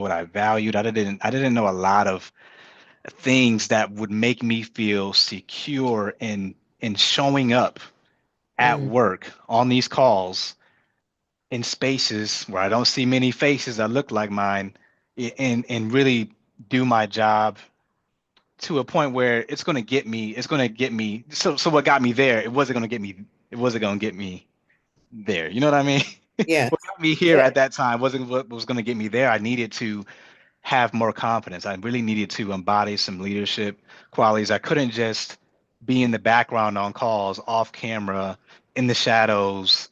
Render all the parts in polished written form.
what I valued. I didn't know a lot of things that would make me feel secure in showing up at Mm, work on these calls in spaces where I don't see many faces that look like mine, and really do my job to a point where it's going to get me. So what got me there, it wasn't going to get me there. You know what I mean? yes. What got me here Yeah. at that time wasn't what was going to get me there. I needed to have more confidence. I really needed to embody some leadership qualities. I couldn't just be in the background on calls, off camera, in the shadows,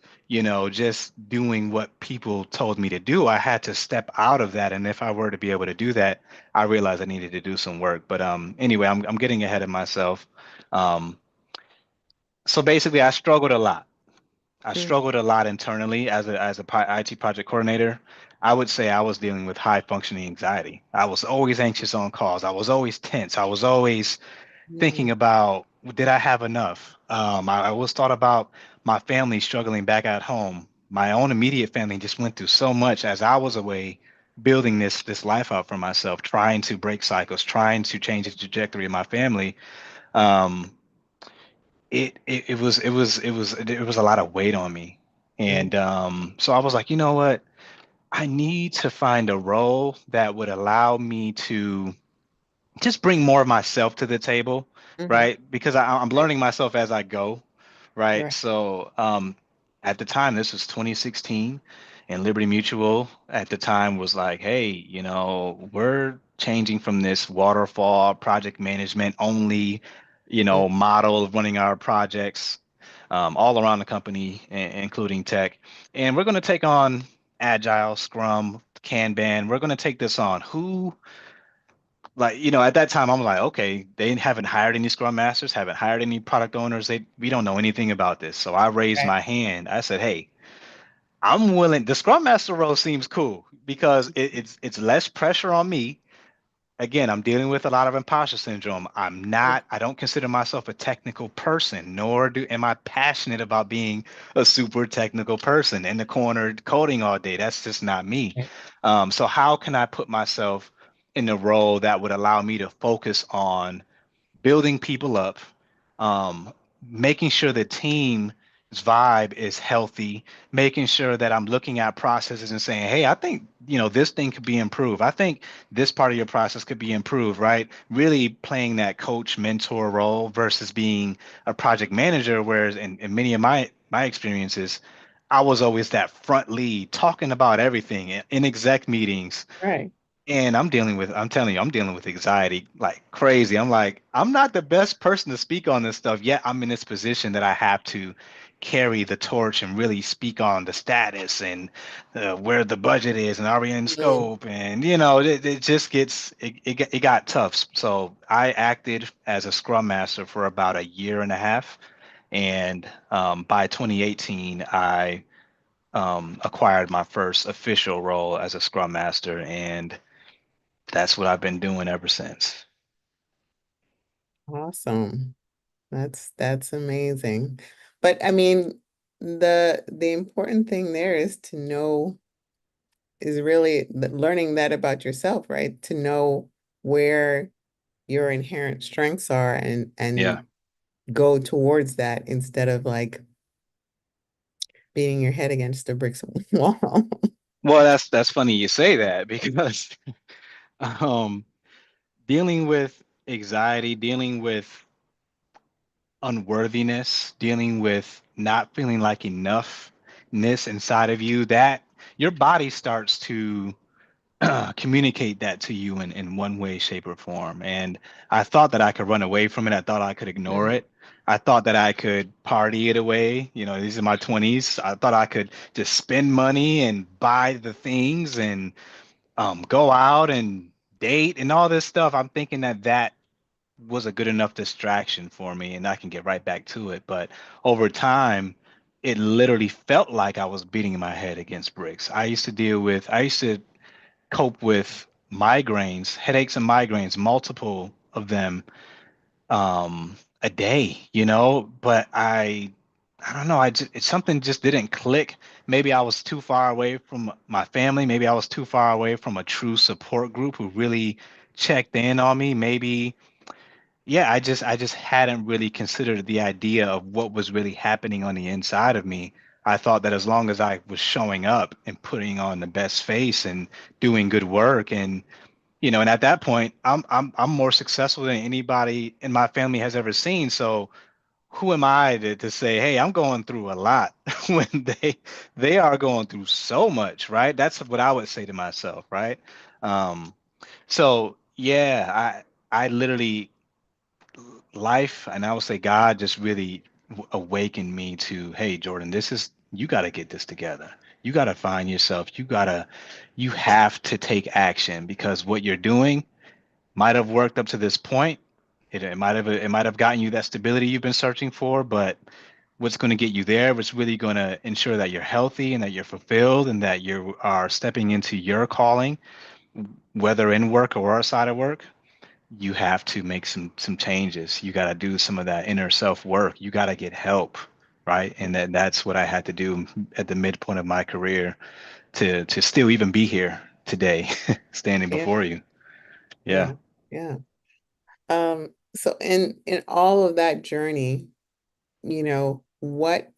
just doing what people told me to do. I had to step out of that. And if I were to be able to do that, I realized I needed to do some work. But anyway, I'm getting ahead of myself. Um, so basically, I struggled a lot. I Mm, struggled a lot internally as a IT project coordinator. I would say I was dealing with high functioning anxiety. I was always anxious on calls. I was always tense. I was always mm, thinking about, did I have enough? I always thought about my family struggling back at home. My own immediate family just went through so much as I was away building this life out for myself, trying to break cycles, trying to change the trajectory of my family. Um, it was a lot of weight on me. mm, And so I was like, you know what? I need to find a role that would allow me to just bring more of myself to the table, mhm. right? Because I'm Right. learning myself as I go, right? Right. So at the time, this was 2016, and Liberty Mutual at the time was like, hey, we're changing from this waterfall project management only, Mm, model of running our projects all around the company, including tech. And we're going to take on Agile, Scrum, Kanban. We're going to take this on. At that time, I'm like, okay, they haven't hired any Scrum Masters, haven't hired any product owners. We don't know anything about this. So I raised right. my hand. I said, hey, I'm willing. The Scrum Master role seems cool because it's less pressure on me. Again, I'm dealing with a lot of imposter syndrome. Mm, I don't consider myself a technical person, nor am I passionate about being a super technical person in the corner coding all day. That's just not me. right. So how can I put myself in a role that would allow me to focus on building people up, um, making sure the team's vibe is healthy, making sure that I'm looking at processes and saying, hey, I think, this thing could be improved. I think this part of your process could be improved, right? Really playing that coach mentor role versus being a project manager, whereas in many of my experiences, I was always that front lead talking about everything in exec meetings, Right. and I'm telling you, I'm dealing with anxiety like crazy. I'm like, I'm not the best person to speak on this stuff, yet I'm in this position that I have to carry the torch and really speak on the status and where the budget is and are we in Mm, scope. And, it just it got tough. So I acted as a scrum master for about a year and a half. And by 2018, I acquired my first official role as a scrum master. And that's what I've been doing ever since. awesome. That's amazing. But I mean, the important thing there is to know is really learning that about yourself, right? To know where your inherent strengths are Yeah. and go towards that instead of like beating your head against a brick wall. Well, that's funny you say that because um, dealing with anxiety, dealing with unworthiness, dealing with not feeling like enoughness inside of you, that your body starts to communicate that to you in one way, shape, or form. And I thought that I could run away from it. I thought I could ignore Mm, it. I thought that I could party it away. These are my 20s. I thought I could just spend money and buy the things and go out and date and all this stuff. I'm thinking that was a good enough distraction for me and I can get right back to it. But over time, it literally felt like I was beating my head against bricks. I used to cope with migraines, headaches and migraines, multiple of them a day, but I I don't know. Something just didn't click. Maybe I was too far away from my family. Maybe I was too far away from a true support group who really checked in on me. Maybe, yeah, I just hadn't really considered the idea of what was really happening on the inside of me. I thought that as long as I was showing up and putting on the best face and doing good work and and at that point, I'm more successful than anybody in my family has ever seen. So who am I to say, hey, I'm going through a lot when they are going through so much, right? That's what I would say to myself, right? Um, so yeah, I literally life, and I would say God just really awakened me to, hey, Jordan, this is you got to get this together. You got to find yourself. You have to take action because what you're doing might have worked up to this point. It might have gotten you that stability you've been searching for, but what's going to get you there, what's really going to ensure that you're healthy and that you're fulfilled and that you are stepping into your calling, whether in work or outside of work, you have to make some changes. You got to do some of that inner self work. You got to get help, right? And that's what I had to do at the midpoint of my career to still even be here today, standing Yeah, before you. Yeah. yeah, yeah. So in all of that journey, what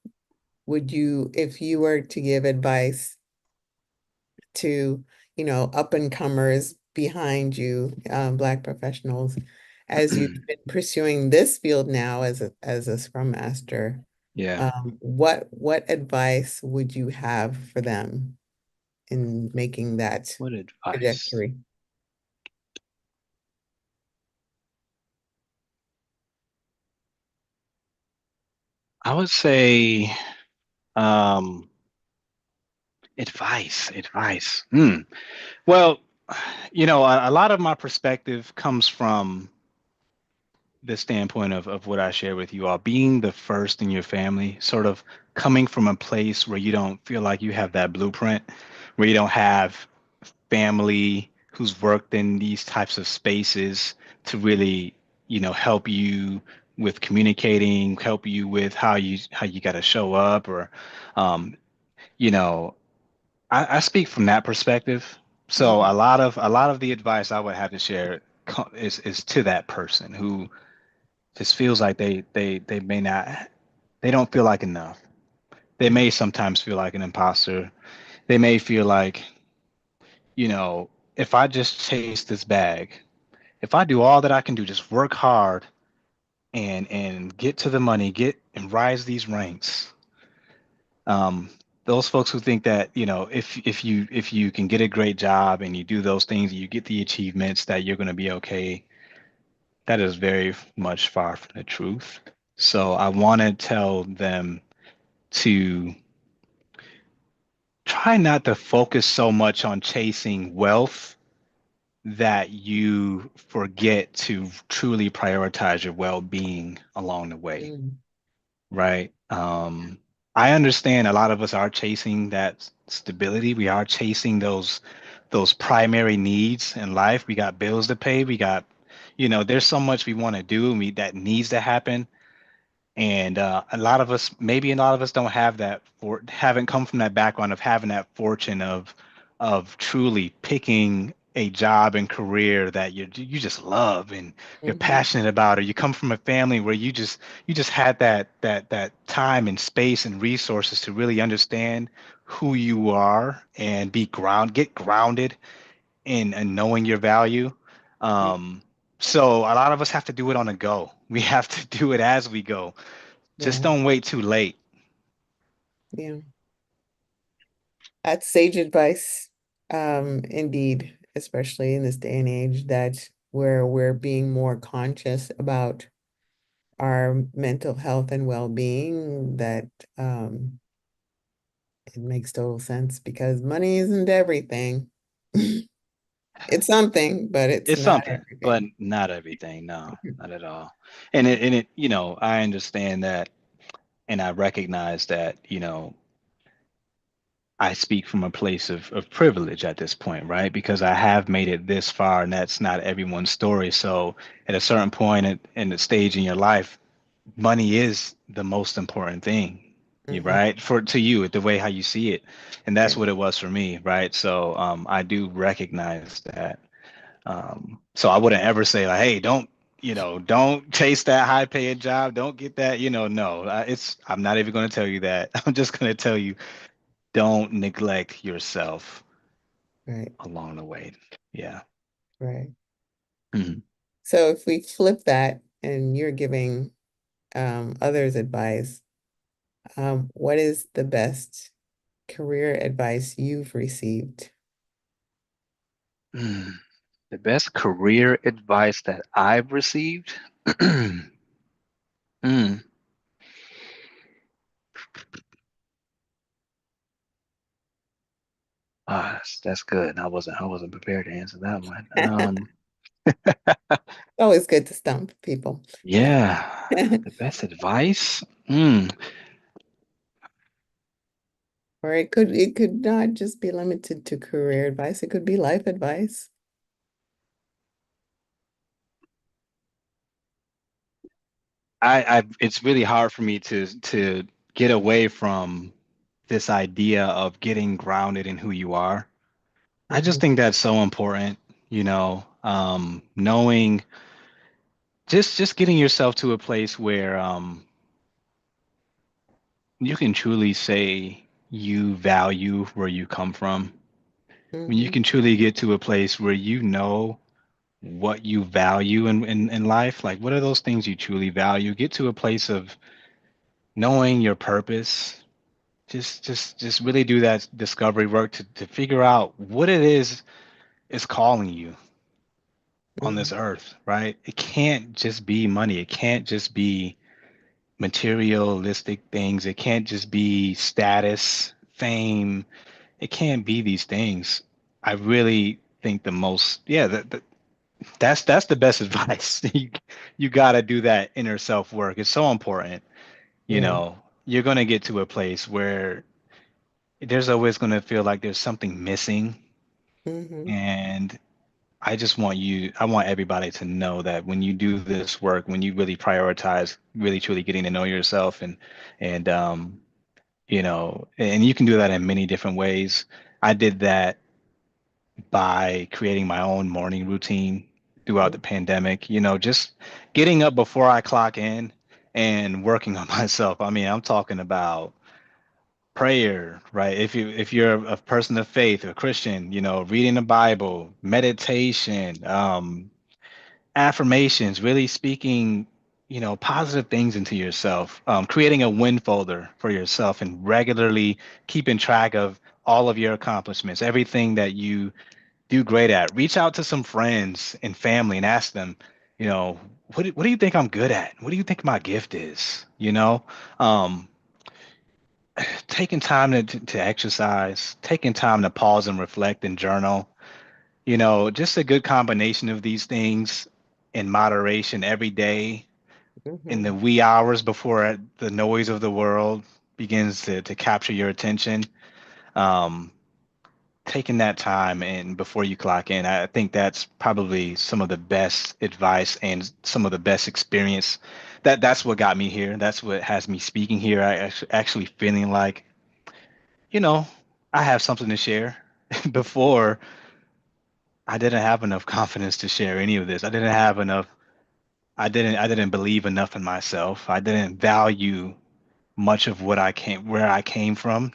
would you, if you were to give advice to, up and comers behind you, Black professionals, as you've been pursuing this field now as a Scrum Master, Yeah. what advice would you have for them in making that What advice? trajectory? I would say um advice. Well, a lot of my perspective comes from the standpoint of what I share with you all, being the first in your family, sort of coming from a place where you don't feel like you have that blueprint, where you don't have family who's worked in these types of spaces to really, help you with communicating, help you with how you got to show up, or, um, you know, I speak from that perspective. So Mhm, a lot of the advice I would have to share is to that person who just feels like they may not they don't feel like enough. They mhm, may sometimes feel like an imposter. They may feel like, you know, if I just chase this bag, if I do all that I can do, just work hard and get to the money, get and rise these ranks. Um, those folks who think that, if you can get a great job and you do those things, you get the achievements that you're going to be okay. That is very much far from the truth. So I want to tell them to try not to focus so much on chasing wealth that you forget to truly prioritize your well-being along the way, mhm, right? I understand a lot of us are chasing that stability. We are chasing those primary needs in life. We got bills to pay. We got, there's so much we want to do and that needs to happen. And maybe a lot of us don't have that for haven't come from that background of having that fortune of truly picking a job and career that you just love and you're mhm, passionate about, or you come from a family where you just had that time and space and resources to really understand who you are and get grounded in knowing your value. yeah, So a lot of us have to do it on the go. We have to do it as we go. Just yeah, don't wait too late. yeah. That's sage advice, indeed, especially in this day and age that where we're being more conscious about our mental health and well-being, that it makes total sense because money isn't everything. It's something, but it's It's not something, but everything. not everything. No, not at all. And I understand that and I recognize that, I speak from a place of privilege at this point, right? Because I have made it this far and that's not everyone's story. So at a certain point in the stage in your life, money is the most important thing. Hmm. right? For to you, the way how you see it. And that's Right. what it was for me, right? So I do recognize that. So I wouldn't ever say like, hey, don't chase that high paying job. Don't get that, no, I'm not even going to tell you that. I'm just going to tell you, don't neglect yourself Right. along the way. Yeah. Right. Mhm. So if we flip that and you're giving others advice, what is the best career advice you've received? Mm. The best career advice that I've received. Mm. That's good. I wasn't prepared to answer that one. Always good to stump people. Yeah, the best advice. Mm. Or it could not just be limited to career advice. It could be life advice. It's really hard for me to get away from this idea of getting grounded in who you are. I just Hmm. think that's so important, knowing just getting yourself to a place where you can truly say you value where you come from. When you Hmm. can truly get to a place where you know what you value in life, like what are those things you truly value? Get to a place of knowing your purpose. Just really do that discovery work to figure out what it is calling you on Hmm. this earth, right? It can't just be money. It can't just be materialistic things. It can't just be status, fame. It can't be these things. I really think the most, yeah, that's the best advice. You got to do that inner self work. It's so important. Right. You're going to get to a place where there's always going to feel like there's something missing. Hmm. And I want everybody to know that when you do this work, when you really prioritize really truly getting to know yourself and you can do that in many different ways. I did that by creating my own morning routine throughout the pandemic, just getting up before I clock in and working on myself. I mean, I'm talking about prayer, right? If you're a person of faith, a Christian, reading the Bible, meditation, affirmations, really speaking, positive things into yourself, creating a win folder for yourself and regularly keeping track of all of your accomplishments, everything that you do great at. Reach out to some friends and family and ask them, you know, what do you think I'm good at? What do you think my gift is? Um, taking time to exercise, taking time to pause and reflect and journal, just a good combination of these things in moderation every day in Hmm. the wee hours before the noise of the world begins to capture your attention. Um, taking that time and before you clock in, I think that's probably some of the best advice and some of the best experience. That's what got me here. That's what has me speaking here. I actually feeling like, you know, I have something to share. Before, I didn't have enough confidence to share any of this. I didn't believe enough in myself. I didn't value much of where I came from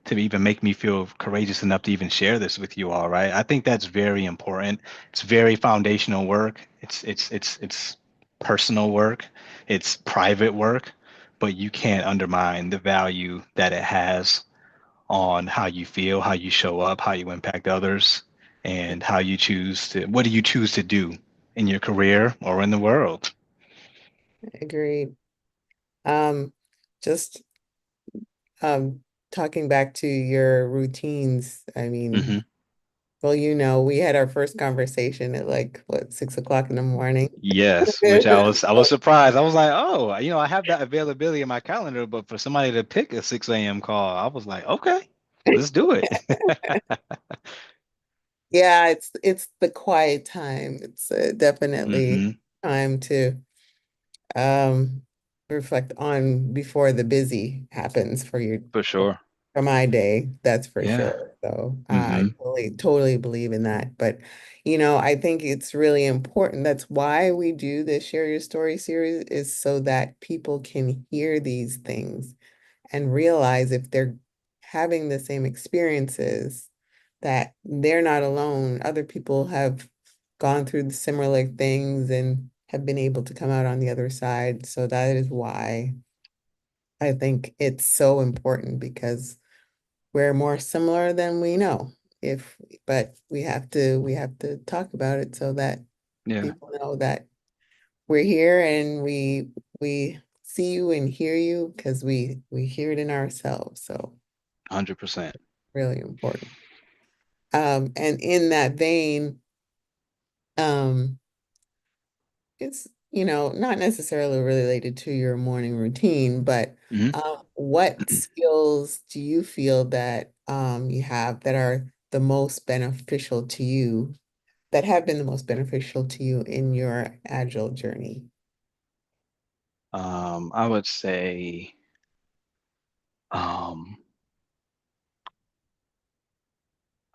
to even make me feel courageous enough to even share this with you all, right? I think that's very important. It's very foundational work. It's personal work. It's private work, but you can't undermine the value that it has on how you feel, how you show up, how you impact others, and what do you choose to do in your career or in the world? Agreed. Um, just talking back to your routines, I mean, Hmm. well, we had our first conversation at like what, 6 o'clock in the morning. Yes, which I was surprised. I was like, oh, I have that availability in my calendar, but for somebody to pick a 6 a.m. call, I was like, okay, let's do it. Yeah, it's the quiet time. It's definitely Hmm. time to um reflect on before the busy happens for your For sure. for my day, that's for Yeah. sure. So I Hmm. totally believe in that. But I think it's really important. That's why we do this Share Your Story series, is so that people can hear these things and realize if they're having the same experiences, that they're not alone. Other people have gone through the similar things and have been able to come out on the other side. So that is why I think it's so important, because we're more similar than we know. If but we have to talk about it so that Yeah. people know that we're here, and we see you and hear you, because we hear it in ourselves. So 100%. really important. And in that vein, um, it's not necessarily related to your morning routine, but Hmm. what skills do you feel that you have that are the most beneficial to you, that have been the most beneficial to you in your agile journey? I would say, um,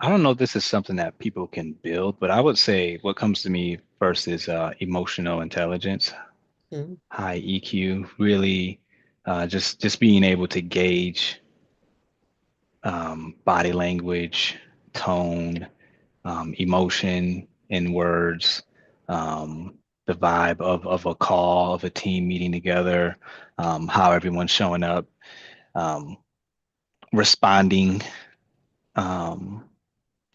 I don't know if this is something that people can build, but I would say what comes to me first is emotional intelligence, Mm, high EQ, really just being able to gauge body language, tone, emotion in words, um, the vibe of a call, of a team meeting together, how everyone's showing up, um, responding um,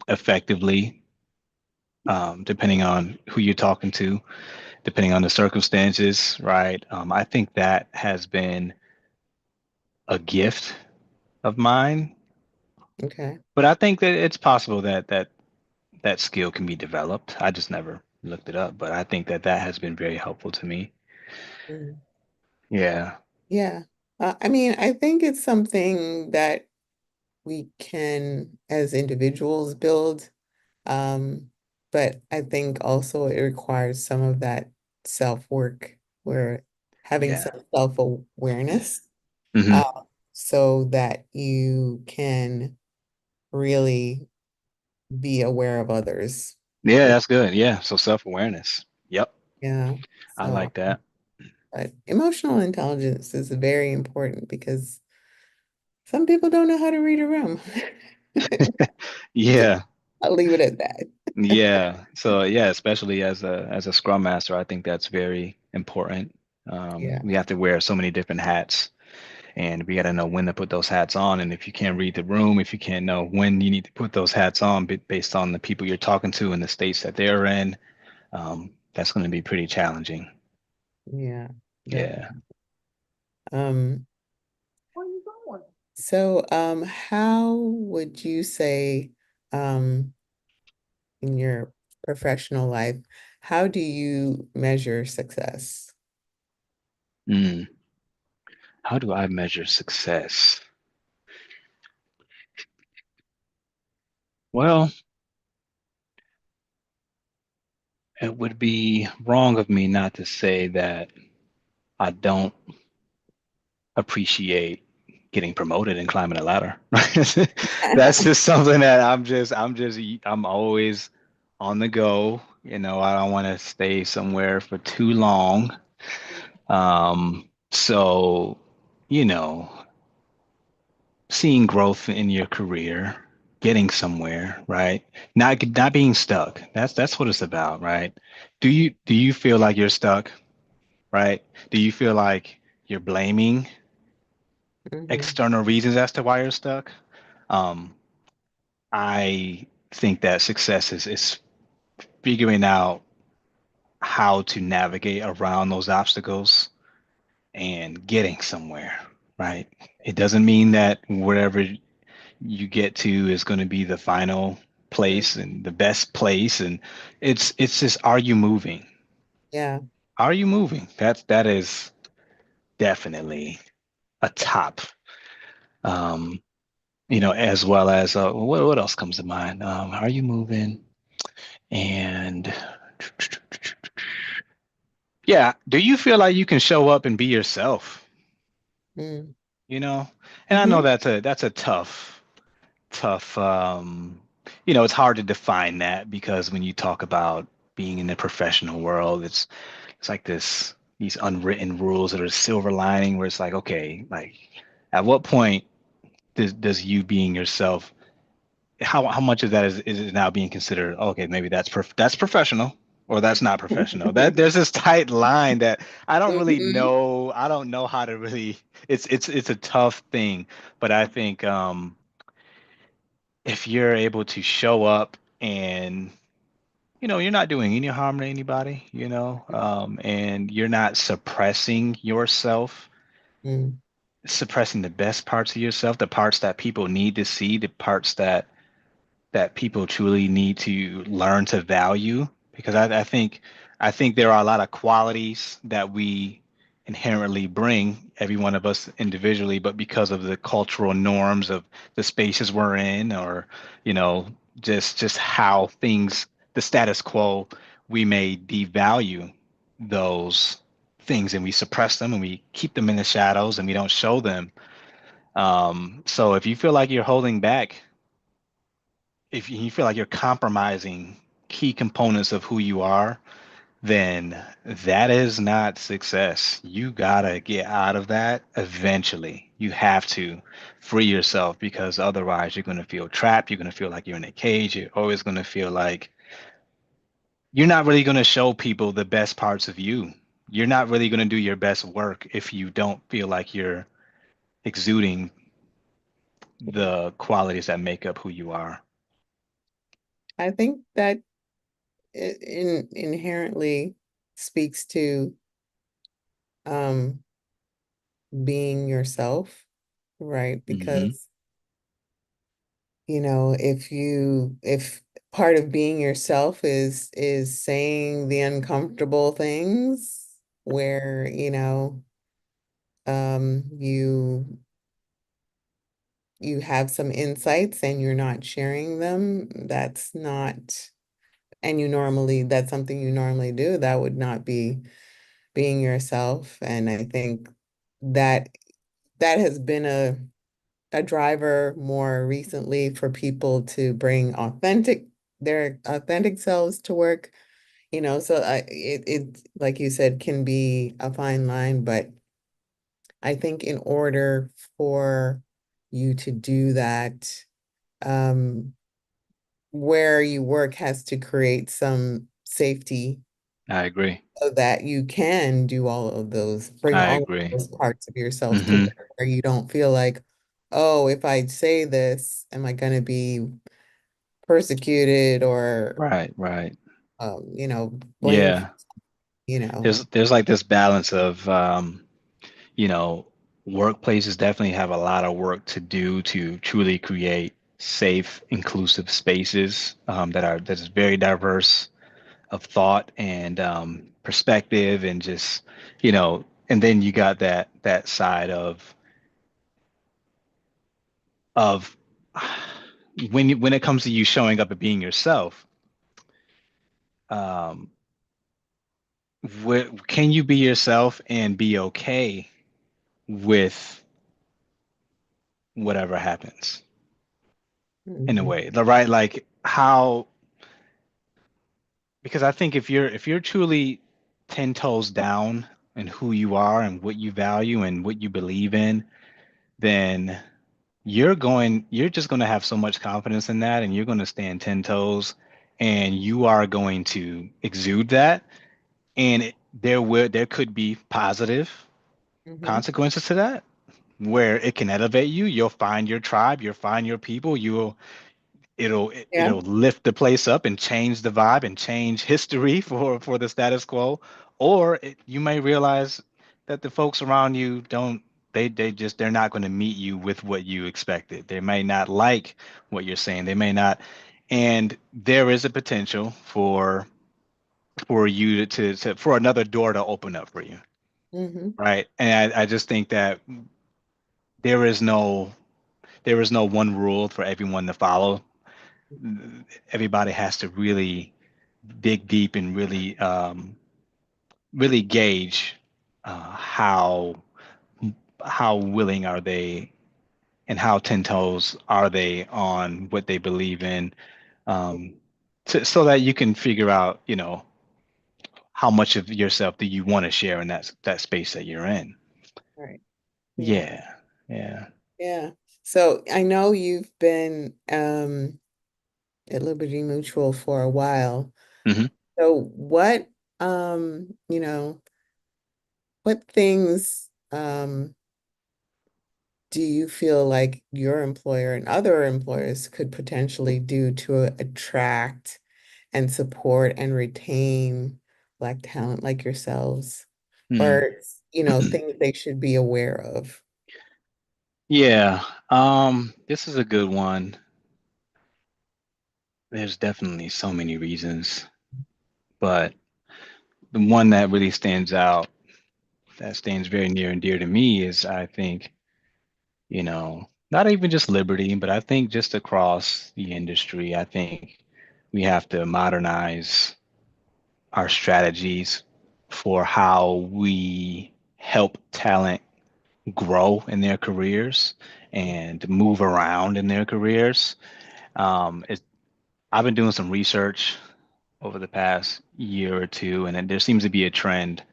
effectively, depending on who you're talking to, depending on the circumstances, right? I think that has been a gift of mine, okay. but I think that it's possible that skill can be developed. I just never looked it up, but I think that has been very helpful to me. Mm, Yeah. yeah. I mean, I think it's something that we can, as individuals, build. But I think also it requires some of that self-work, where having Yeah. some self-awareness, Hmm. uh, so that you can really be aware of others. Yeah, Yeah. that's good. Yeah. So self-awareness. Yep. Yeah. I So, like that. but emotional intelligence is very important, because some people don't know how to read a room. Yeah. I'll leave it at that. Yeah. So yeah, especially as a scrum master, I think that's very important. Yeah. We have to wear so many different hats, and we got to know when to put those hats on. And if you can't read the room, if you can't know when you need to put those hats on based on the people you're talking to and the states that they're in, that's going to be pretty challenging. Yeah. Yeah. Definitely. Um, So, how would you say, um, in your professional life, how do you measure success? Mm. How do I measure success? Well, it would be wrong of me not to say that I don't appreciate getting promoted and climbing a ladder. That's just something that I'm always on the go. I don't want to stay somewhere for too long. So, you know, seeing growth in your career, getting somewhere, right? Not being stuck. That's what it's about, right? Do you feel like you're stuck, right? Do you feel like you're blaming Hmm. external reasons as to why you're stuck? Um, I think that success is figuring out how to navigate around those obstacles and getting somewhere, right? It doesn't mean that wherever you get to is going to be the final place and the best place. And it's just, are you moving? Yeah. Are you moving? That is definitely a top. Um, as well as what else comes to mind? Are you moving? And Yeah. Do you feel like you can show up and be yourself? Mm. You know, and I know Hmm. that's a tough it's hard to define that because when you talk about being in the professional world, it's like these unwritten rules that are silver lining where it's like, okay, like at what point does you being yourself, how much of that is it now being considered, okay, maybe that's professional or that's not professional? That there's this tight line that I don't really Hmm. know. I don't know how to really, it's a tough thing, but I think if you're able to show up and you're not doing any harm to anybody, and you're not suppressing yourself, Mm. suppressing the best parts of yourself, the parts that people need to see, the parts that people truly need to learn to value. Because I think there are a lot of qualities that we inherently bring, every one of us individually, but because of the cultural norms of the spaces we're in, or you know, just how things, the status quo, we may devalue those things and we suppress them and we keep them in the shadows and we don't show them. So if you feel like you're holding back, if you feel like you're compromising key components of who you are, then that is not success. You gotta get out of that eventually. You have to free yourself because otherwise you're gonna feel trapped. You're gonna feel like you're in a cage. You're always gonna feel like you're not really gonna show people the best parts of you. You're not really gonna do your best work if you don't feel like you're exuding the qualities that make up who you are. I think that it inherently speaks to um, being yourself, right? Hmm. Because, if part of being yourself is saying the uncomfortable things where, you have some insights and you're not sharing them, that's not, and that's something you normally do, that would not be being yourself. And I think that that has been a driver more recently for people to bring their authentic selves to work, so it like you said, can be a fine line, but I think in order for you to do that, um, where you work has to create some safety I agree. so that you can do all of those, bring I all of agree. those parts of yourself to Hmm. work, where you don't feel like, oh, if I say this, am I going to be persecuted or, Right, right. blamed, Yeah. you know. There's like this balance of you know, workplaces definitely have a lot of work to do to truly create safe, inclusive spaces that is very diverse of thought and perspective and just, and then you got that side of when it comes to you showing up and being yourself, um, can you be yourself and be okay with whatever happens in a Mhm. way, the right, like how, because I think if you're truly 10 toes down in who you are and what you value and what you believe in, then you're just going to have so much confidence in that and you're going to stand 10 toes and you are going to exude that, and there could be positive Mhm. consequences to that where it can elevate you. You'll find your tribe, you'll find your people, Yeah. it'll lift the place up and change the vibe and change history for the status quo, or you may realize that the folks around you don't, they're not going to meet you with what you expected. They may not like what you're saying, they may not, and there is a potential for you for another door to open up for you, Hmm. right? And I just think that there is no there is no one rule for everyone to follow. Everybody has to really dig deep and really really gauge how willing are they and how 10 toes are they on what they believe in, um, so that you can figure out, how much of yourself do you want to share in that space that you're in. Right. Yeah. Yeah, yeah. Yeah. So I know you've been at Liberty Mutual for a while. Hmm. So what things do you feel like your employer and other employers could potentially do to attract and support and retain Black talent like yourselves? Hmm. Or, things they should be aware of? Yeah, this is a good one. There's definitely so many reasons, but the one that really stands out, that stands very near and dear to me is, I think, not even just Liberty, but I think just across the industry, I think we have to modernize our strategies for how we help talent grow in their careers and move around in their careers. It, I've been doing some research over the past year or two, and there seems to be a trend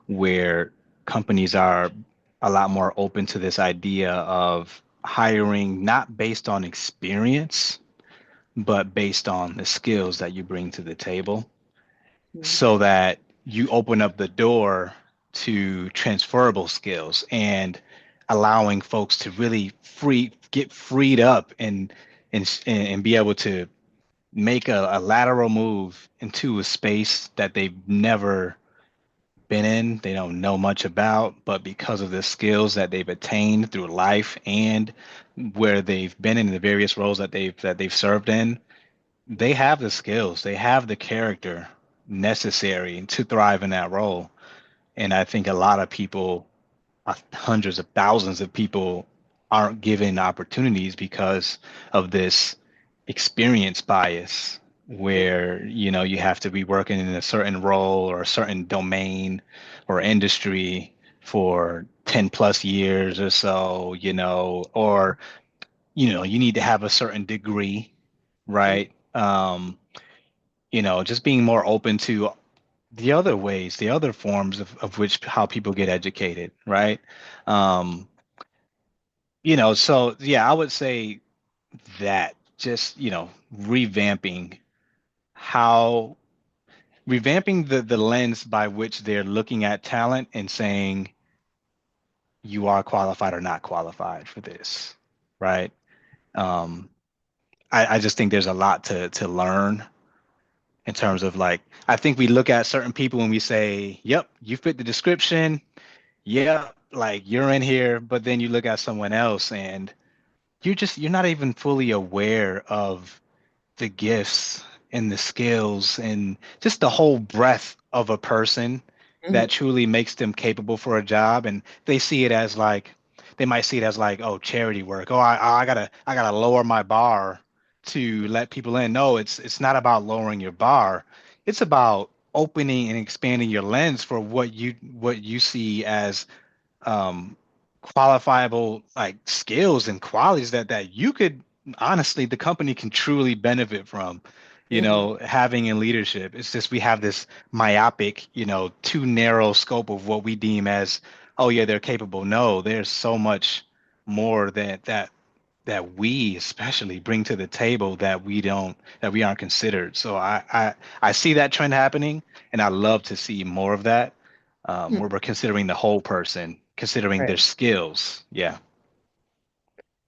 where companies are a lot more open to this idea of hiring not based on experience, but based on the skills that you bring to the table, Mhm. so that you open up the door to transferable skills and allowing folks to really get freed up and be able to make a lateral move into a space that they've never been in, they don't know much about, but because of the skills that they've attained through life and where they've been in the various roles that they've served in, they have the skills, they have the character necessary to thrive in that role. And I think a lot of people, hundreds of thousands of people, aren't given opportunities because of this experience bias, where you have to be working in a certain role or a certain domain or industry for 10 plus years or so, or you need to have a certain degree, right? Just being more open to the other ways, the other forms of which how people get educated, right? um so yeah, I would say that just revamping how revamping the lens by which they're looking at talent and saying you are qualified or not qualified for this, right? um I just think there's a lot to learn in terms of, like, I think we look at certain people and we say, yep, you fit the description, yeah, like you're in here, but then you look at someone else and you're not even fully aware of the gifts and the skills and just the whole breadth of a person Mhm. that truly makes them capable for a job. And they might see it as like, oh, charity work. Oh, I gotta lower my bar to let people in. No, it's not about lowering your bar. It's about opening and expanding your lens for what you see as um qualifiable, like, skills and qualities that you could honestly, the company can truly benefit from, Mhm. having in leadership. It's just we have this myopic, too narrow scope of what we deem as, oh yeah, they're capable. No, there's so much more that we especially bring to the table that we aren't considered. So I see that trend happening, and I love to see more of that, Mhm. where we're considering the whole person, considering their Right. skills. Yeah.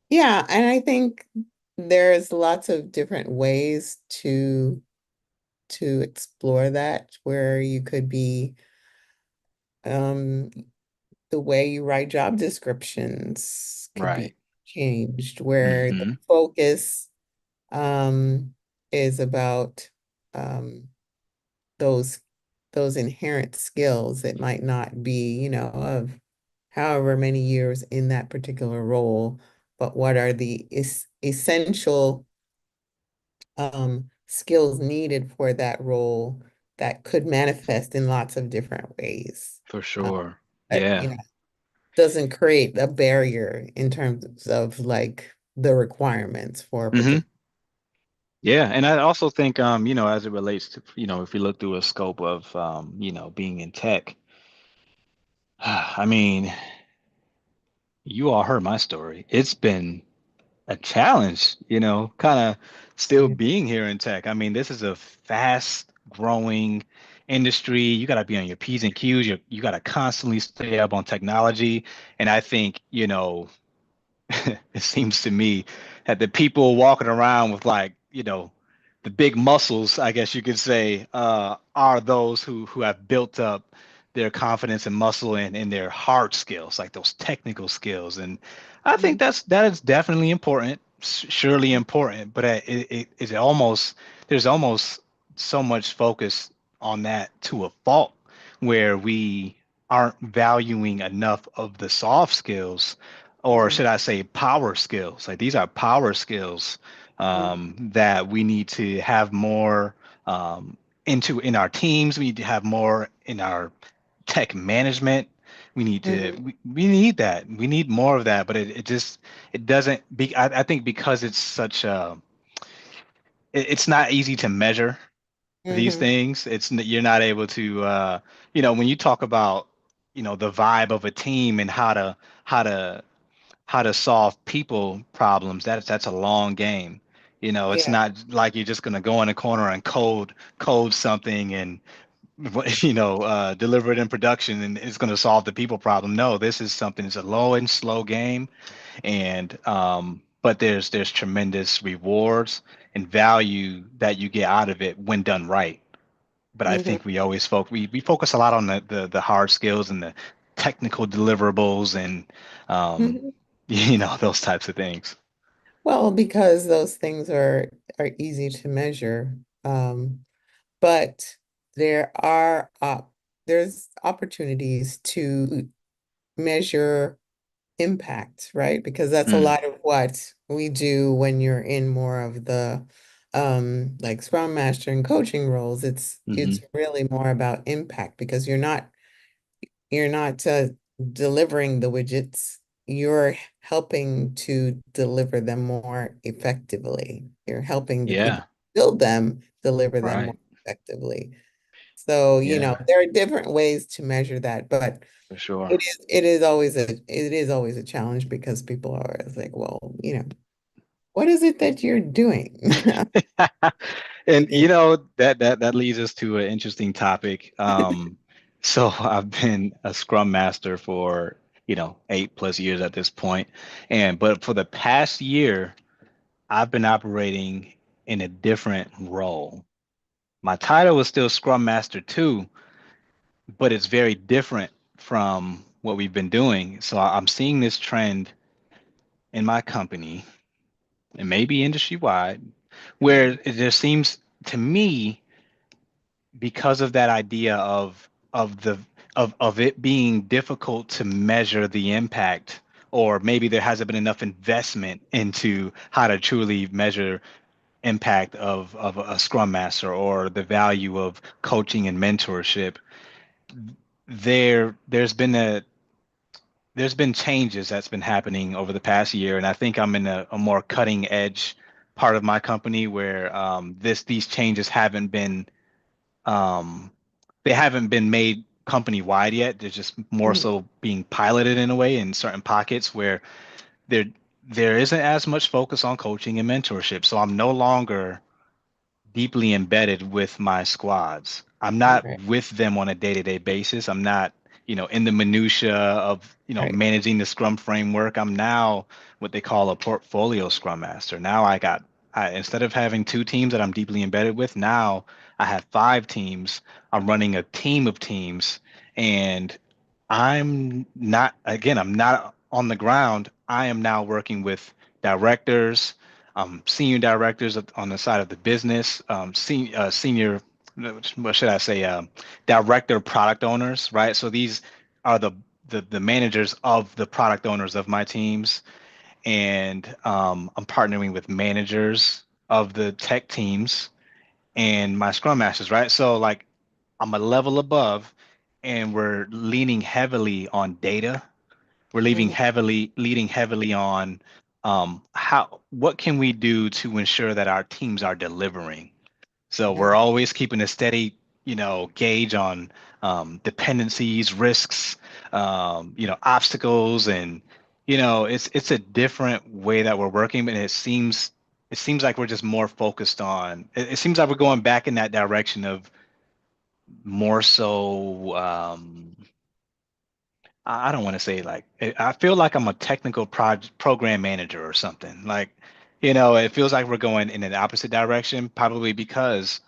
Yeah, and I think there's lots of different ways to explore that, where you could be um the way you write job descriptions could be Right. changed, where the Hmm. focus um is about um those those inherent skills. It might not be, of however many years in that particular role, but what are the essential skills needed for that role that could manifest in lots of different ways. For Um, sure. that, Yeah. doesn't create a barrier in terms of like the requirements for a Hmm. particular. Yeah, and I also think, as it relates to, if we look through a scope of, being in tech, I mean, you all heard my story. It's been a challenge, kind of still Yeah. being here in tech. I mean, this is a fast growing industry. You got to be on your P's and Q's. You got to constantly stay up on technology. And I think, it seems to me that the people walking around with like, the big muscles, I guess you could say, are those who have built up their confidence and muscle and their hard skills, like those technical skills. And I think Mhm. that is definitely important, surely important, but there's almost so much focus on that to a fault where we aren't valuing enough of the soft skills, or Mhm. should I say power skills. Like these are power skills Mhm. that we need to have more in our teams. We need to have more in our tech management. Mhm. We need that. We need more of that, but it doesn't be I think because it's such a it's not easy to measure these Mhm. things. You're not able to when you talk about the vibe of a team and how to how to solve people problems, that's a long game. It's Yeah. not like you're just gonna go in a corner and code something and deliver it in production and it's gonna solve the people problem. No, this is something. It's a low and slow game, and but there's tremendous rewards and value that you get out of it when done right. But I Mhm. think we focus a lot on the hard skills and the technical deliverables and um, Mhm. those types of things. Well, because those things are easy to measure. But there are there's opportunities to measure impact, right? Because that's a Mm, lot of what we do when you're in more of the like Scrum Master and coaching roles. hmm. It's really more about impact because you're not delivering the widgets. You're helping to deliver them more effectively. You're helping the people Yeah, build them, deliver them more right. effectively. So, Yeah, there are different ways to measure that, but for sure. it is always a challenge because people are always like, well, what is it that you're doing? And Yeah. that leads us to an interesting topic. So I've been a Scrum Master for 8+ years at this point, and but for the past year, I've been operating in a different role. My title is still Scrum Master 2, but it's very different from what we've been doing. So I'm seeing this trend in my company and maybe industry wide, where Mhm. it just seems to me because of that idea of it being difficult to measure the impact, or maybe there hasn't been enough investment into how to truly measure impact of a scrum master or the value of coaching and mentorship. There's been changes that's been happening over the past year, and I think I'm in a more cutting edge part of my company where these changes um, haven't been made company wide yet. They're just more Mhm. so being piloted in a way in certain pockets where there there isn't as much focus on coaching and mentorship. So I'm no longer deeply embedded with my squads. I'm not Right, with them on a day-to-day basis. I'm not, in the minutia of, right. managing the Scrum framework. I'm now what they call a portfolio Scrum Master. Now instead of having two teams that I'm deeply embedded with, now I have five teams. I'm running a team of teams, and I'm not on the ground. I am now working with directors, senior directors on the side of the business, senior, what should I say, director product owners, right? So these are the managers of the product owners of my teams. And I'm partnering with managers of the tech teams and my scrum masters, right? So like I'm a level above, and we're leaning heavily on data. We're Mhm. leading heavily on how what can we do to ensure that our teams are delivering. So Yeah. we're always keeping a steady, gauge on dependencies, risks, obstacles, and it's a different way that we're working, and it seems like we're just more focused on. It seems like we're going back in that direction of more so. I don't want to say like I feel like I'm a technical program manager or something. Like, it feels like we're going in an opposite direction, probably because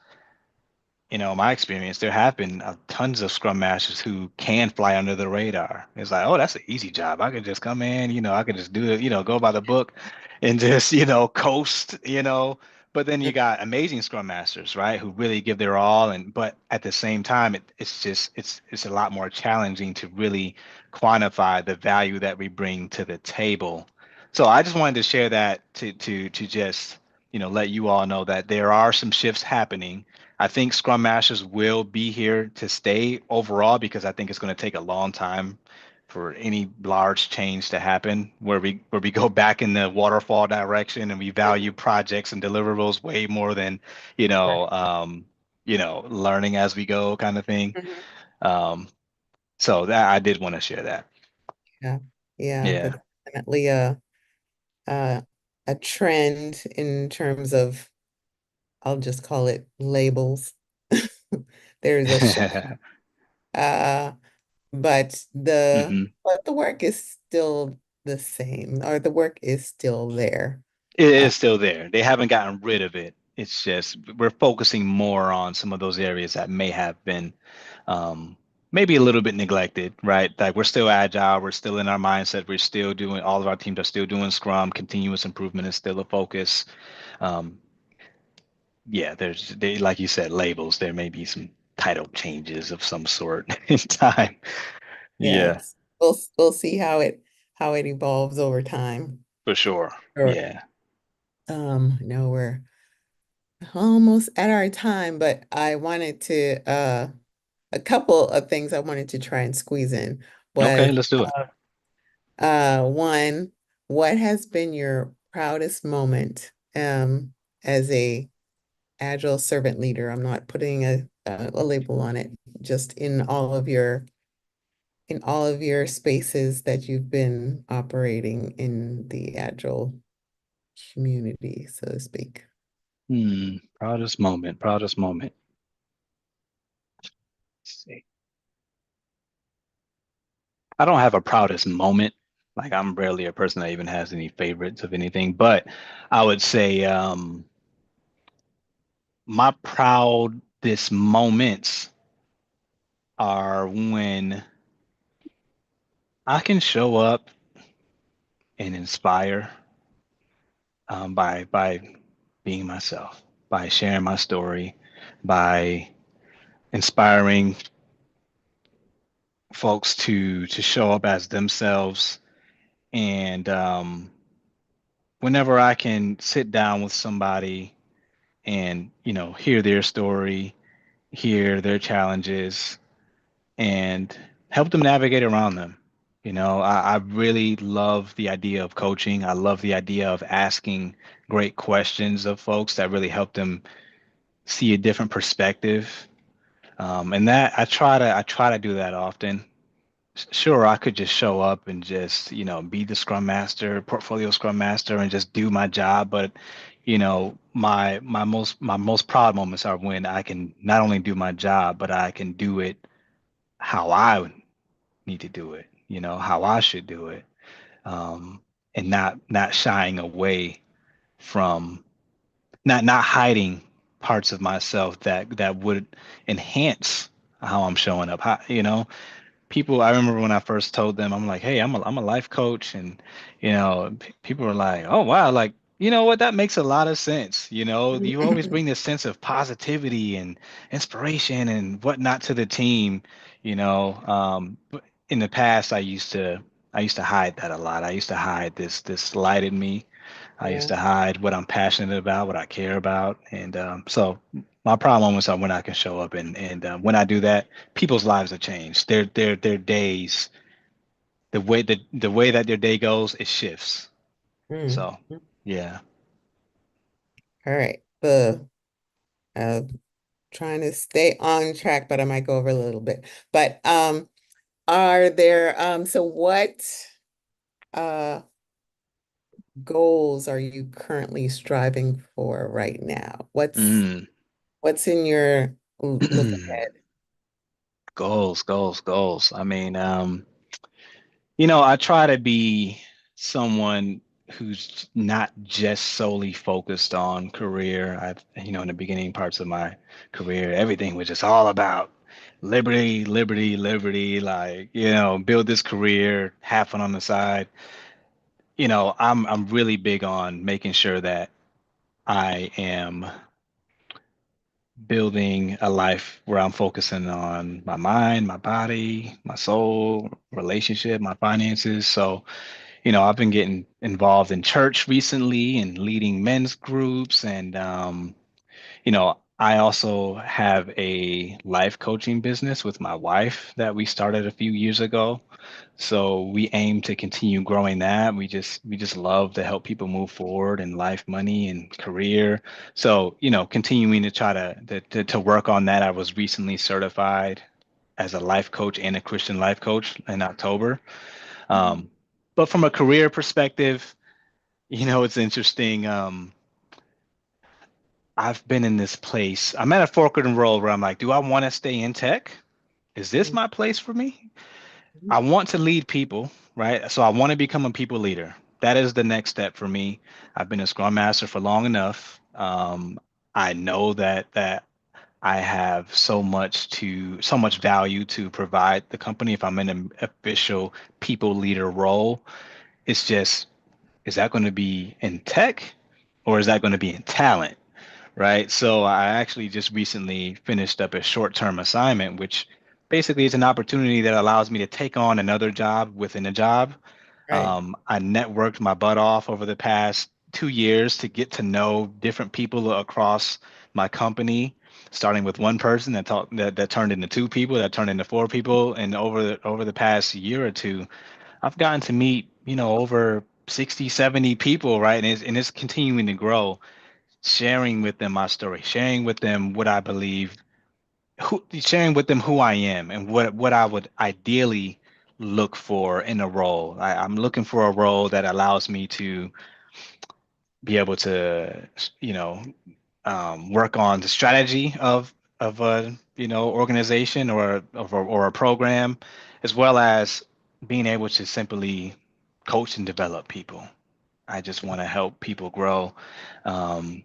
my experience, there have been tons of scrum masters who can fly under the radar. It's like, oh, that's an easy job. I could just come in, I could just do it, go by the book and just, coast, But then you got amazing scrum masters, right, who really give their all. But at the same time, it's a lot more challenging to really quantify the value that we bring to the table. So I just wanted to share that to just, let you all know that there are some shifts happening. I think Scrum Masters will be here to stay overall because I think it's going to take a long time for any large change to happen where we go back in the waterfall direction and we value projects and deliverables way more than, you Right. know, um, learning as we go kind of thing. Mhm. Um, so that I did want to share that. Yeah. Yeah, Yeah. that's definitely a a trend in terms of, I'll just call it labels. There's a shift. Uh, but hmm the work is still the same, or the work is still there. It Uh, is still there. They haven't gotten rid of it. It's just we're focusing more on some of those areas that may have been um, maybe a little bit neglected, right? Like we're still agile, we're still in our mindset, we're still doing all of our teams are still doing Scrum, continuous improvement is still a focus. Um, yeah, like you said, labels. There may be some title changes of some sort in time. Yeah, yes, we'll see how it evolves over time. for sure. Sure. Yeah. No, we're almost at our time, but I wanted to a couple of things I wanted to try and squeeze in Okay, was let's do it. one, what has been your proudest moment as a agile servant leader? I'm not putting a label on it, just in all of your spaces that you've been operating in the agile community, so to speak. Proudest moment. Proudest moment. Let's see. I don't have a proudest moment. Like I'm rarely a person that even has any favorites of anything, but I would say my proudest moments are when I can show up and inspire by being myself, by sharing my story, by inspiring folks to show up as themselves. And whenever I can sit down with somebody and hear their story, hear their challenges, and help them navigate around them. I really love the idea of coaching. I love the idea of asking great questions of folks that really help them see a different perspective. And that I try to do that often. Sure, I could just show up and just, be the scrum master, portfolio scrum master, and just do my job. But, my most proud moments are when I can not only do my job, but I can do it how I need to do it, how I should do it. Um, and not shying away from not hiding parts of myself that would enhance how I'm showing up. People, I remember when I first told them, I'm like, hey, I'm a life coach, and people were like, oh wow, like, you know what, that makes a lot of sense. You always bring this sense of positivity and inspiration and whatnot to the team. But in the past, I used to hide that a lot. I used to hide this light in me. I used Yeah. to hide what I'm passionate about, what I care about, and so My problem is when I can show up and when I do that, people's lives have changed. Their days, the way that their day goes, it shifts. Mm. So, yeah. All right. Uh, trying to stay on track, but I might go over a little bit. But are there so what uh goals are you currently striving for right now? Mm. What's in your look ahead? Goals, goals, goals. I mean, I try to be someone who's not just solely focused on career. In the beginning parts of my career, everything was just all about liberty, liberty, liberty, like, build this career, have fun on the side. I'm really big on making sure that I am building a life where I'm focusing on my mind, my body, my soul, relationship, my finances. So, I've been getting involved in church recently and leading men's groups. And, I also have a life coaching business with my wife that we started a few years ago. So we aim to continue growing that. We just love to help people move forward in life, money, and career. So, continuing to try to work on that. I was recently certified as a life coach and a Christian life coach in October. Um, but from a career perspective, it's interesting. I've been in this place. I'm at a fork in the road where I'm like, do I want to stay in tech? Is this Mhm. my place for me? I want to lead people, right? So I want to become a people leader. That is the next step for me. I've been a Scrum Master for long enough. I know that I have so much value to provide the company if I'm in an official people leader role. It's just, is that going to be in tech or is that going to be in talent? Right? So I actually just recently finished up a short-term assignment, which basically is an opportunity that allows me to take on another job within a job. Right. I networked my butt off over the past 2 years to get to know different people across my company, starting with one person that turned into two people, that turned into four people, and over the past year or two, I've gotten to meet, over 60, 70 people, right? And it's continuing to grow, sharing with them my story, sharing with them what I believe, sharing with them who I am and what I would ideally look for in a role. I'm looking for a role that allows me to be able to, you know, work on the strategy of a organization or a program, as well as being able to simply coach and develop people. I just want to help people grow. Um,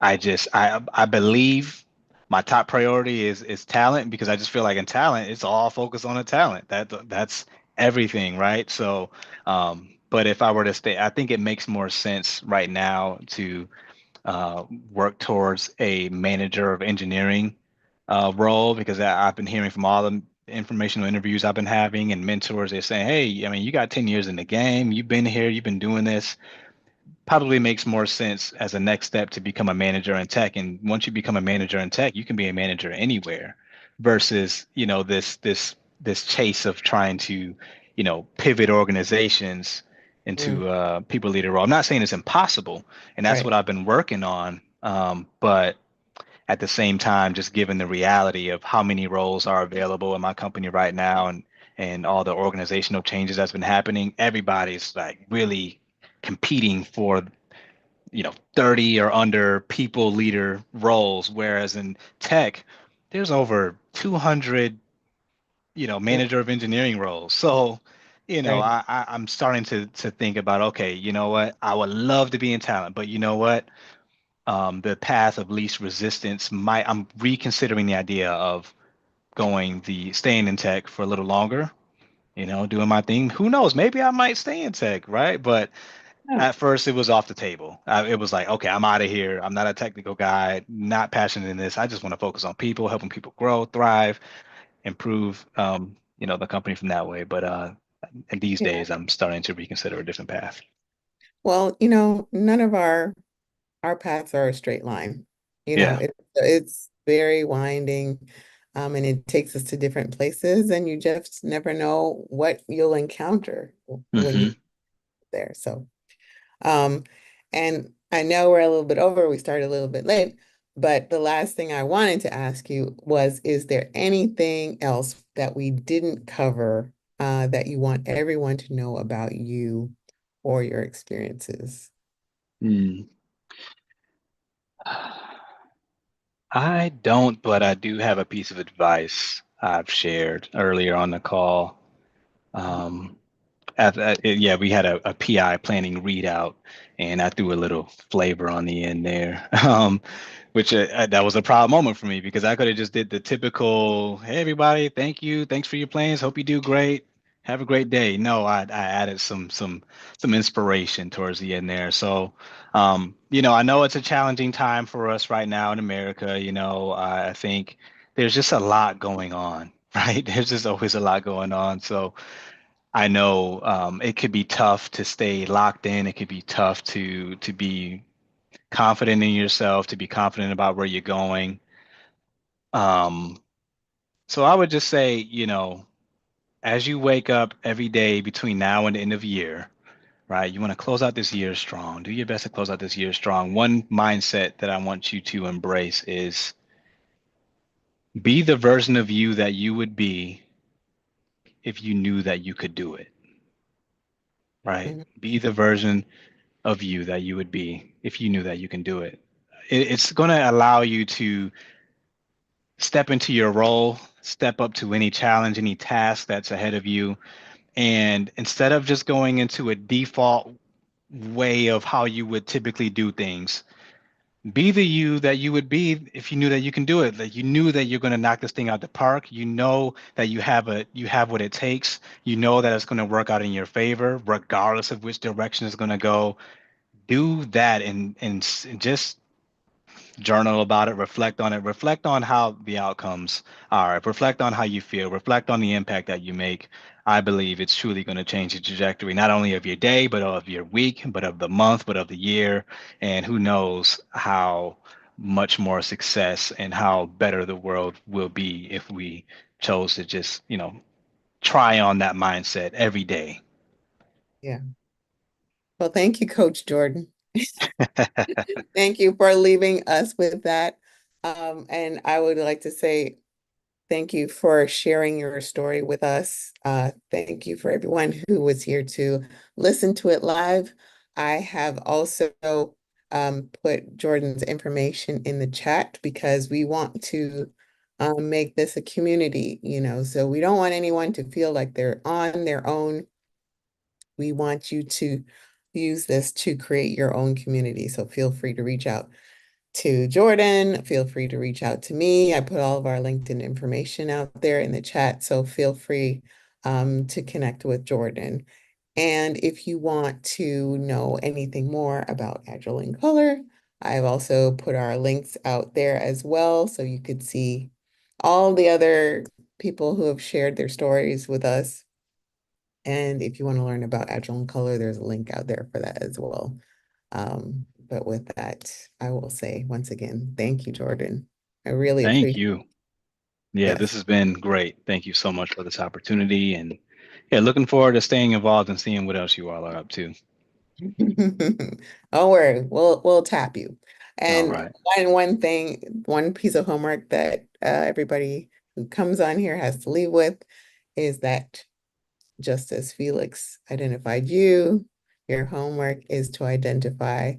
I believe my top priority is talent because I just feel like in talent it's all focused on the talent. That's everything, right? So, but if I were to stay, I think it makes more sense right now to work towards a manager of engineering role because I've been hearing from all the informational interviews I've been having and mentors. They're saying, "Hey, I mean, you got 10 years in the game. You've been here. You've been doing this." Probably makes more sense as a next step to become a manager in tech. And once you become a manager in tech, you can be a manager anywhere versus, this chase of trying to, pivot organizations Mm. into people leader role. I'm not saying it's impossible, and that's Right. what I've been working on. But at the same time, just given the reality of how many roles are available in my company right now and all the organizational changes that's been happening, everybody's like really competing for 30 or under people leader roles, whereas in tech there's over 200 Yeah. manager of engineering roles. So Right. I'm starting to think about, okay, you know what, I would love to be in talent, but you know what, the path of least resistance might, I'm reconsidering the idea of staying in tech for a little longer, doing my thing. Who knows, maybe I might stay in tech, right? But Yeah. at first, it was off the table. It was like, okay, I'm out of here. I'm not a technical guy, not passionate in this. I just want to focus on people, helping people grow, thrive, improve, the company from that way. But and these Yeah. days, I'm starting to reconsider a different path. Well, none of our paths are a straight line. Yeah. very winding, and it takes us to different places, and you just never know what you'll encounter when you Hmm. there. So, um, and I know we're a little bit over, we started a little bit late, but the last thing I wanted to ask you was, is there anything else that we didn't cover, that you want everyone to know about you or your experiences? Mm. I don't, but I do have a piece of advice I've shared earlier on the call. Um, yeah, we had a PI planning readout, and I threw a little flavor on the end there, which that was a proud moment for me because I could have just did the typical, "Hey everybody, thank you, thanks for your plans, hope you do great, have a great day." No, I added some inspiration towards the end there. So, I know it's a challenging time for us right now in America. I think there's just a lot going on, right? There's just always a lot going on. So I know it could be tough to stay locked in. It could be tough to be confident in yourself, to be confident about where you're going. Um, so I would just say, as you wake up every day between now and the end of the year, right? You want to close out this year strong. Do your best to close out this year strong. One mindset that I want you to embrace is be the version of you that you would be if you knew that you could do it, right? Mhm. Be the version of you that you would be if you knew that you can do it. It's going to allow you to step into your role, step up to any challenge, any task that's ahead of you. And instead of just going into a default way of how you would typically do things, be the you that you would be if you knew that you can do it. Like you knew that you're going to knock this thing out the park. You know that you have what it takes. You know that it's going to work out in your favor, regardless of which direction it's going to go. Do that and just journal about it, reflect on it, reflect on how the outcomes are, reflect on how you feel, reflect on the impact that you make. I believe it's truly going to change the trajectory, not only of your day, but of your week, but of the month, but of the year. And who knows how much more success and how better the world will be if we chose to just, try on that mindset every day. Yeah. Well, thank you, Coach Jordan. Thank you for leaving us with that. And I would like to say thank you for sharing your story with us. Thank you for everyone who was here to listen to it live. I have also put Jordan's information in the chat because we want to make this a community, so we don't want anyone to feel like they're on their own. We want you to use this to create your own community. So feel free to reach out to Jordan. Feel free to reach out to me. I put all of our LinkedIn information out there in the chat. So feel free to connect with Jordan. And if you want to know anything more about Agile in Color, I've also put our links out there as well. So you could see all the other people who have shared their stories with us. And if you want to learn about Agile in Color, there's a link out there for that as well. But with that, I will say once again, thank you, Jordan. I really Thank appreciate you. Yeah, Yes. this has been great. Thank you so much for this opportunity. And yeah, looking forward to staying involved and seeing what else you all are up to. Don't worry, we'll tap you. All And right. one piece of homework that everybody who comes on here has to leave with is that just as Felix identified you, your homework is to identify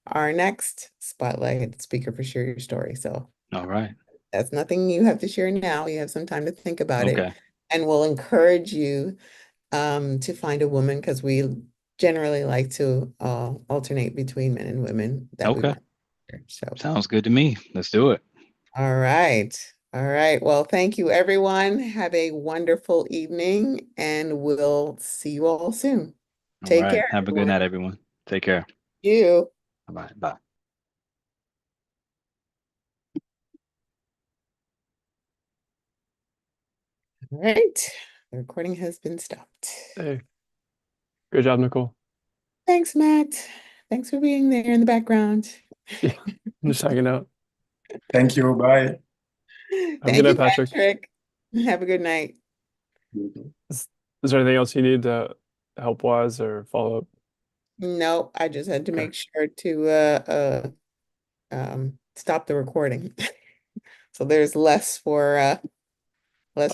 our next spotlight speaker for Share Your Story. So All right. that's nothing you have to share now. You have some time to think about it. Okay. And we'll encourage you to find a woman because we generally like to alternate between men and women that we Okay. want. So, Sounds good to me. Let's do it. all right. All right. Well, thank you, everyone. Have a wonderful evening, and we'll see you all soon. All Take right. care, Have a good everyone. night, everyone. Take care. You. All right. Bye. All right. The recording has been stopped. Hey, good job, Nicole. Thanks, Matt. Thanks for being there in the background. Yeah, I'm just hanging out. Thank you. Bye. Have a good Thank you, night, Patrick. Patrick. Have a good night. Is, is there anything else you need help wise or follow up? No, I just had to Okay. make sure to stop the recording. So there's less Oh, for all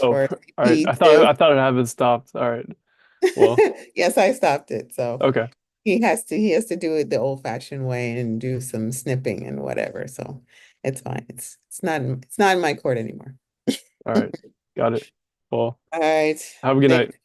right. me to. I thought it had been stopped. All right. Well, Yes, I stopped it. So okay. he has to do it the old-fashioned way and do some snipping and whatever. So it's fine. It's not in my court anymore. All right. Got it. Well, All right. have a good Thank night.